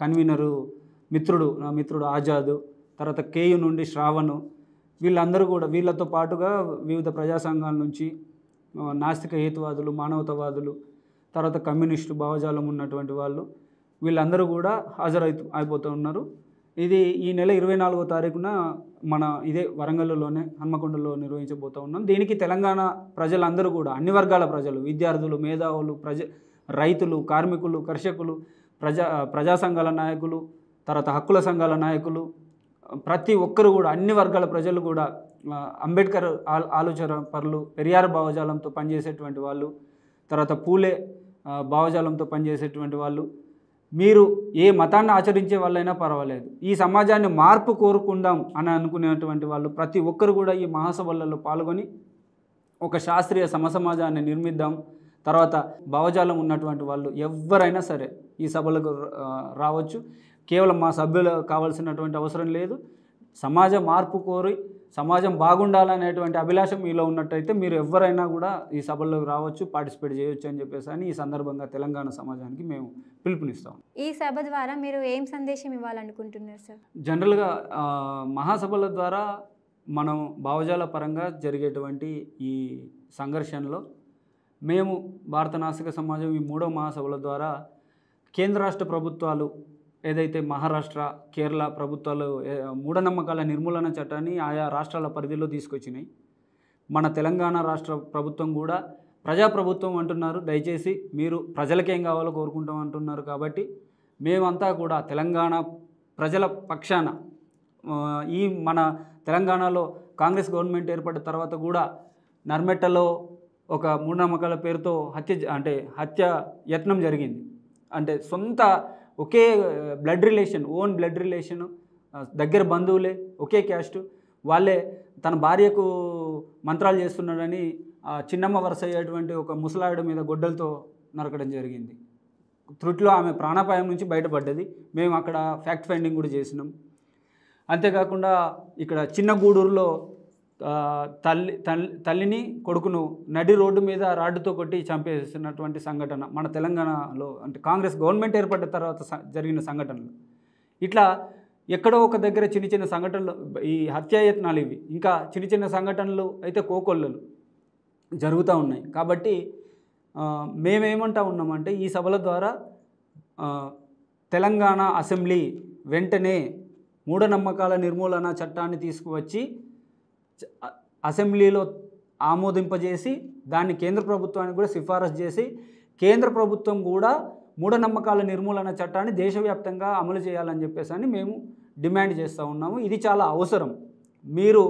convener నా మిత్రుడు ఆజాద్, తర్వాత కేయు నుండి శ్రావణు, వీళ్ళందరూ కూడా, వీళ్ళతో పాటుగా వివిధ ప్రజా సంఘాల నుంచి నాస్తిక హేతువాదులు, మానవతావాదులు, తర్వాత కమ్యూనిస్టు భావజాలం ఉన్నటువంటి వాళ్ళు, వీళ్ళందరూ కూడా అయిపోతూ ఉన్నారు. ఇది ఈ నెల 24వ తారీఖున మన ఇదే వరంగల్లోనే హన్మకొండలో నిర్వహించబోతూ ఉన్నాం. దీనికి తెలంగాణ ప్రజలందరూ కూడా, అన్ని వర్గాల ప్రజలు, విద్యార్థులు, మేధావులు, రైతులు, కార్మికులు, కర్షకులు, ప్రజా సంఘాల నాయకులు, తర్వాత హక్కుల సంఘాల నాయకులు, ప్రతి ఒక్కరు కూడా, అన్ని వర్గాల ప్రజలు కూడా, అంబేద్కర్ ఆలోచన పరులు, పెరియార్ భావజాలంతో పనిచేసేటువంటి వాళ్ళు, తర్వాత పూలే భావజాలంతో పనిచేసేటువంటి వాళ్ళు, మీరు ఏ మతాన్ని ఆచరించే వాళ్ళైనా పర్వాలేదు, ఈ సమాజాన్ని మార్పు కోరుకుందాం అని అనుకునేటువంటి వాళ్ళు ప్రతి ఒక్కరు కూడా ఈ మహాసభలలో పాల్గొని ఒక శాస్త్రీయ సమసమాజాన్ని నిర్మిద్దాం. తర్వాత భావజాలం ఉన్నటువంటి వాళ్ళు ఎవరైనా సరే ఈ సభలకు రావచ్చు. కేవలం మా సభ్యులు కావాల్సినటువంటి అవసరం లేదు. సమాజ మార్పు కోరి సమాజం బాగుండాలనేటువంటి అభిలాషం మీలో ఉన్నట్టయితే మీరు ఎవరైనా కూడా ఈ సభల్లోకి రావచ్చు, పార్టిసిపేట్ చేయవచ్చు అని చెప్పేసి అని ఈ సందర్భంగా తెలంగాణ సమాజానికి మేము పిలుపునిస్తాం. ఈ సభ ద్వారా మీరు ఏం సందేశం ఇవ్వాలనుకుంటున్నారు సార్? జనరల్గా మహాసభల ద్వారా మనం భావజాల పరంగా జరిగేటువంటి ఈ సంఘర్షణలో మేము భారత నాస్తిక సమాజం ఈ 3వ మహాసభల ద్వారా కేంద్ర రాష్ట్ర ప్రభుత్వాలు ఏదైతే మహారాష్ట్ర, కేరళ ప్రభుత్వాలు మూఢనమ్మకాల నిర్మూలన చట్టాన్ని ఆయా రాష్ట్రాల పరిధిలో తీసుకొచ్చినాయి. మన తెలంగాణ రాష్ట్ర ప్రభుత్వం కూడా ప్రజాప్రభుత్వం అంటున్నారు, దయచేసి మీరు ప్రజలకేం కావాలో కోరుకుంటాం అంటున్నారు. కాబట్టి మేమంతా కూడా తెలంగాణ ప్రజల పక్షాన ఈ మన తెలంగాణలో కాంగ్రెస్ గవర్నమెంట్ ఏర్పడిన తర్వాత కూడా నర్మెట్టలో ఒక మూఢనమ్మకాల పేరుతో హత్య యత్నం జరిగింది. అంటే సొంత ఒకే ఓన్ బ్లడ్ రిలేషన్, దగ్గర బంధువులే, ఒకే క్యాస్ట్ వాళ్ళే తన భార్యకు మంత్రాలు చేస్తున్నాడని చిన్నమ్మ వరుస అయ్యేటువంటి ఒక ముసలావిడ మీద గొడ్డలతో నరకడం జరిగింది. త్రుట్లో ఆమె ప్రాణాపాయం నుంచి బయటపడ్డది. మేము అక్కడ ఫ్యాక్ట్ ఫైండింగ్ కూడా చేసినాం. అంతేకాకుండా ఇక్కడ చిన్న గూడూరులో తల్లిని కొడుకును నడి రోడ్డు మీద రాడ్డుతో కొట్టి చంపేసినటువంటి సంఘటన మన తెలంగాణలో, అంటే కాంగ్రెస్ గవర్నమెంట్ ఏర్పడిన తర్వాత జరిగిన సంఘటనలు. ఇట్లా ఎక్కడో ఒక దగ్గర చిన్న చిన్న సంఘటనలు, ఈ హత్యాయత్నాలు ఇవి ఇంకా చిన్న చిన్న సంఘటనలు అయితే కోకొల్లలు జరుగుతూ ఉన్నాయి. కాబట్టి మేమేమంటా ఉన్నామంటే ఈ సభల ద్వారా తెలంగాణ అసెంబ్లీ వెంటనే మూఢనమ్మకాల నిర్మూలన చట్టాన్ని తీసుకువచ్చి అసెంబ్లీలో ఆమోదింపజేసి దాన్ని కేంద్ర ప్రభుత్వానికి కూడా సిఫారసు చేసి కేంద్ర ప్రభుత్వం కూడా మూఢనమ్మకాల నిర్మూలన చట్టాన్ని దేశవ్యాప్తంగా అమలు చేయాలని చెప్పేసి మేము డిమాండ్ చేస్తూ ఉన్నాము. ఇది చాలా అవసరం. మీరు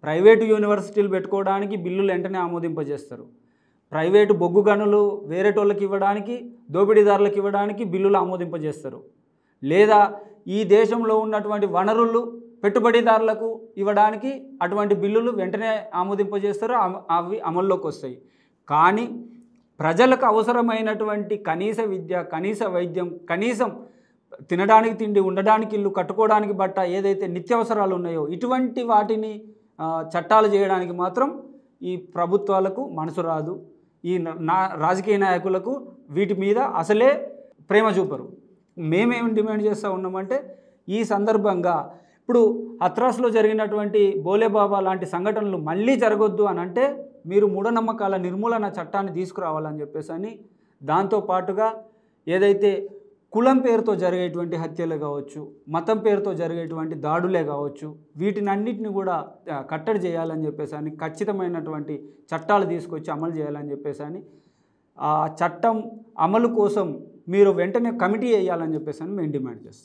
ప్రైవేటు యూనివర్సిటీలు పెట్టుకోవడానికి బిల్లులు వెంటనే ఆమోదింపజేస్తారు, ప్రైవేటు బొగ్గు గనులు వేరేటోళ్ళకి ఇవ్వడానికి, దోపిడీదారులకు ఇవ్వడానికి బిల్లులు ఆమోదింపజేస్తారు, లేదా ఈ దేశంలో ఉన్నటువంటి వనరులు పెట్టుబడిదారులకు ఇవ్వడానికి అటువంటి బిల్లులు వెంటనే ఆమోదింపజేస్తారు, అవి అమల్లోకి వస్తాయి. కానీ ప్రజలకు అవసరమైనటువంటి కనీస విద్య, కనీస వైద్యం, కనీసం తినడానికి తిండి, ఉండడానికి ఇల్లు, కట్టుకోవడానికి బట్ట, ఏదైతే నిత్యావసరాలు ఉన్నాయో ఇటువంటి వాటిని చట్టాలు చేయడానికి మాత్రం ఈ ప్రభుత్వాలకు మనసు రాదు. ఈ రాజకీయ నాయకులకు వీటి మీద అసలే ప్రేమ చూపరు. మేమేమి డిమాండ్ చేస్తూ ఉన్నామంటే ఈ సందర్భంగా ఇప్పుడు హత్రాస్లో జరిగినటువంటి బోలేబాబా లాంటి సంఘటనలు మళ్ళీ జరగొద్దు అని అంటే మీరు మూఢనమ్మకాల నిర్మూలన చట్టాన్ని తీసుకురావాలని చెప్పేసి దాంతోపాటుగా ఏదైతే కులం పేరుతో జరిగేటువంటి హత్యలు కావచ్చు, మతం పేరుతో జరిగేటువంటి దాడులే కావచ్చు, వీటినన్నిటిని కూడా కట్టడి చేయాలని చెప్పేసి ఖచ్చితమైనటువంటి చట్టాలు తీసుకొచ్చి అమలు చేయాలని చెప్పేసి ఆ చట్టం అమలు కోసం మీరు వెంటనే కమిటీ వేయాలని చెప్పేసి మేము డిమాండ్ చేస్తాం.